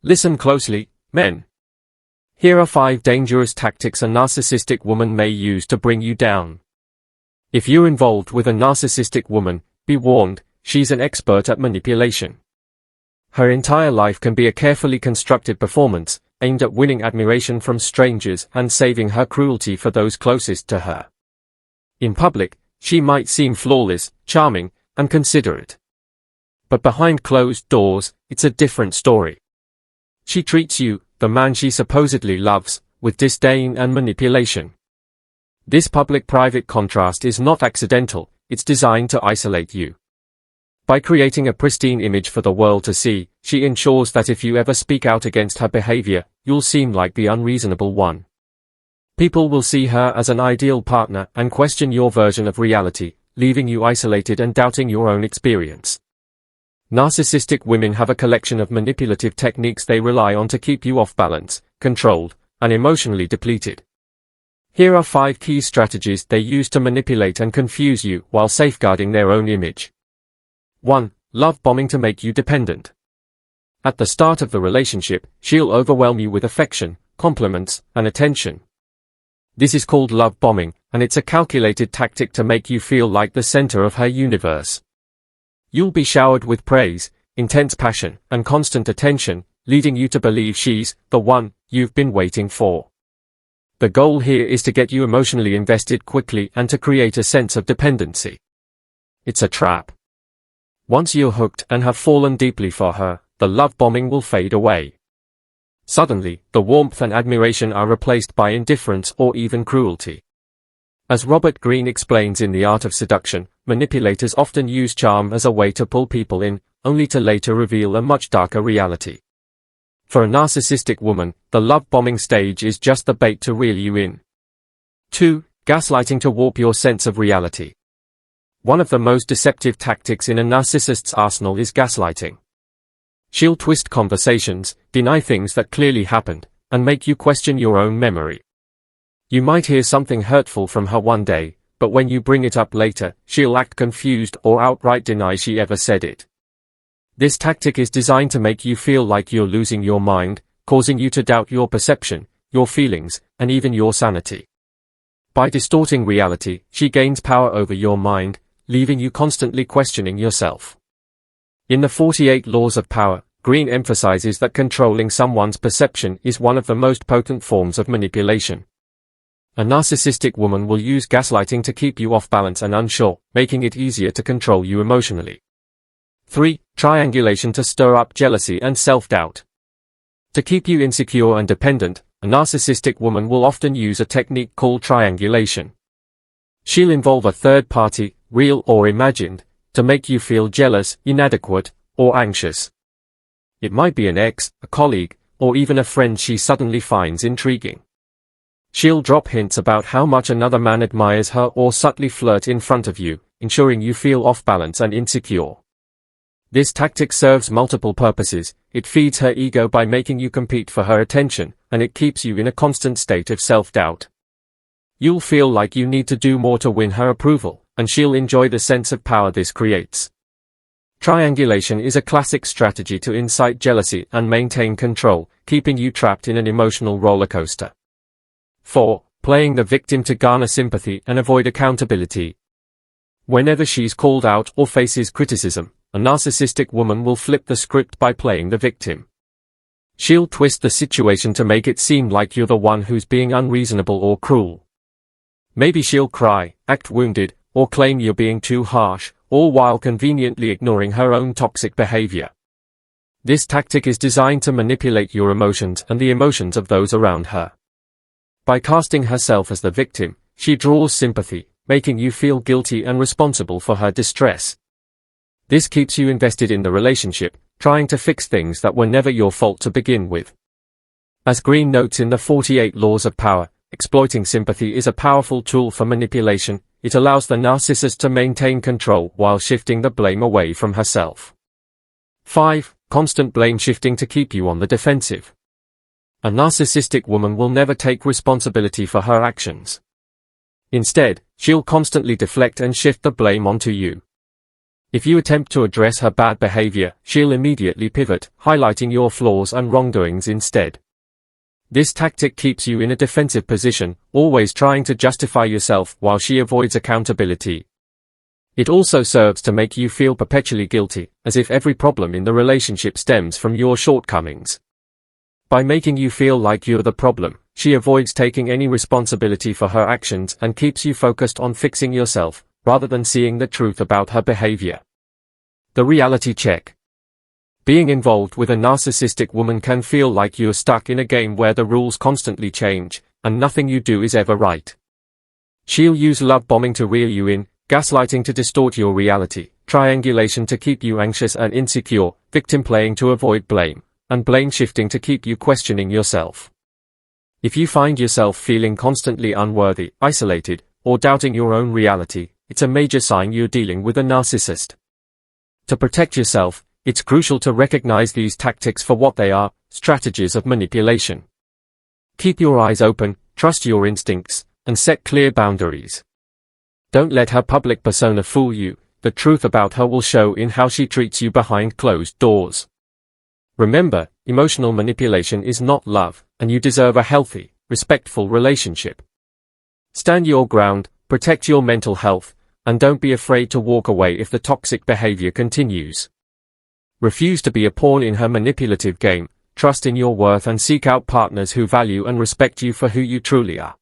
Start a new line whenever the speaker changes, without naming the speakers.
Listen closely, men. Here are 5 dangerous tactics a narcissistic woman may use to bring you down. If you're involved with a narcissistic woman, be warned, she's an expert at manipulation. Her entire life can be a carefully constructed performance, aimed at winning admiration from strangers and saving her cruelty for those closest to her. In public, she might seem flawless, charming, and considerate. But behind closed doors, it's a different story. She treats you, the man she supposedly loves, with disdain and manipulation. This public-private contrast is not accidental, it's designed to isolate you. By creating a pristine image for the world to see, she ensures that if you ever speak out against her behavior, you'll seem like the unreasonable one. People will see her as an ideal partner and question your version of reality, leaving you isolated and doubting your own experience. Narcissistic women have a collection of manipulative techniques they rely on to keep you off balance, controlled, and emotionally depleted. Here are 5 key strategies they use to manipulate and confuse you while safeguarding their own image. 1. Love bombing to make you dependent. At the start of the relationship, she'll overwhelm you with affection, compliments, and attention. This is called love bombing, and it's a calculated tactic to make you feel like the center of her universe. You'll be showered with praise, intense passion, and constant attention, leading you to believe she's the one you've been waiting for. The goal here is to get you emotionally invested quickly and to create a sense of dependency. It's a trap. Once you're hooked and have fallen deeply for her, the love bombing will fade away. Suddenly, the warmth and admiration are replaced by indifference or even cruelty. As Robert Greene explains in The Art of Seduction, manipulators often use charm as a way to pull people in, only to later reveal a much darker reality. For a narcissistic woman, the love bombing stage is just the bait to reel you in. 2. Gaslighting to warp your sense of reality. One of the most deceptive tactics in a narcissist's arsenal is gaslighting. She'll twist conversations, deny things that clearly happened, and make you question your own memory. You might hear something hurtful from her one day, but when you bring it up later, she'll act confused or outright deny she ever said it. This tactic is designed to make you feel like you're losing your mind, causing you to doubt your perception, your feelings, and even your sanity. By distorting reality, she gains power over your mind, leaving you constantly questioning yourself. In the 48 Laws of Power, Greene emphasizes that controlling someone's perception is one of the most potent forms of manipulation. A narcissistic woman will use gaslighting to keep you off balance and unsure, making it easier to control you emotionally. 3. Triangulation to stir up jealousy and self-doubt. To keep you insecure and dependent, a narcissistic woman will often use a technique called triangulation. She'll involve a third party, real or imagined, to make you feel jealous, inadequate, or anxious. It might be an ex, a colleague, or even a friend she suddenly finds intriguing. She'll drop hints about how much another man admires her or subtly flirt in front of you, ensuring you feel off balance and insecure. This tactic serves multiple purposes. It feeds her ego by making you compete for her attention, and it keeps you in a constant state of self-doubt. You'll feel like you need to do more to win her approval, and she'll enjoy the sense of power this creates. Triangulation is a classic strategy to incite jealousy and maintain control, keeping you trapped in an emotional roller coaster. 4. Playing the victim to garner sympathy and avoid accountability. Whenever she's called out or faces criticism, a narcissistic woman will flip the script by playing the victim. She'll twist the situation to make it seem like you're the one who's being unreasonable or cruel. Maybe she'll cry, act wounded, or claim you're being too harsh, all while conveniently ignoring her own toxic behavior. This tactic is designed to manipulate your emotions and the emotions of those around her. By casting herself as the victim, she draws sympathy, making you feel guilty and responsible for her distress. This keeps you invested in the relationship, trying to fix things that were never your fault to begin with. As Greene notes in the 48 Laws of Power, exploiting sympathy is a powerful tool for manipulation. It allows the narcissist to maintain control while shifting the blame away from herself. 5. Constant blame shifting to keep you on the defensive. A narcissistic woman will never take responsibility for her actions. Instead, she'll constantly deflect and shift the blame onto you. If you attempt to address her bad behavior, she'll immediately pivot, highlighting your flaws and wrongdoings instead. This tactic keeps you in a defensive position, always trying to justify yourself while she avoids accountability. It also serves to make you feel perpetually guilty, as if every problem in the relationship stems from your shortcomings. By making you feel like you're the problem, she avoids taking any responsibility for her actions and keeps you focused on fixing yourself, rather than seeing the truth about her behavior. The reality check. Being involved with a narcissistic woman can feel like you're stuck in a game where the rules constantly change, and nothing you do is ever right. She'll use love bombing to reel you in, gaslighting to distort your reality, triangulation to keep you anxious and insecure, victim playing to avoid blame, and blame shifting to keep you questioning yourself. If you find yourself feeling constantly unworthy, isolated, or doubting your own reality, it's a major sign you're dealing with a narcissist. To protect yourself, it's crucial to recognize these tactics for what they are, strategies of manipulation. Keep your eyes open, trust your instincts, and set clear boundaries. Don't let her public persona fool you. The truth about her will show in how she treats you behind closed doors. Remember, emotional manipulation is not love, and you deserve a healthy, respectful relationship. Stand your ground, protect your mental health, and don't be afraid to walk away if the toxic behavior continues. Refuse to be a pawn in her manipulative game, trust in your worth and seek out partners who value and respect you for who you truly are.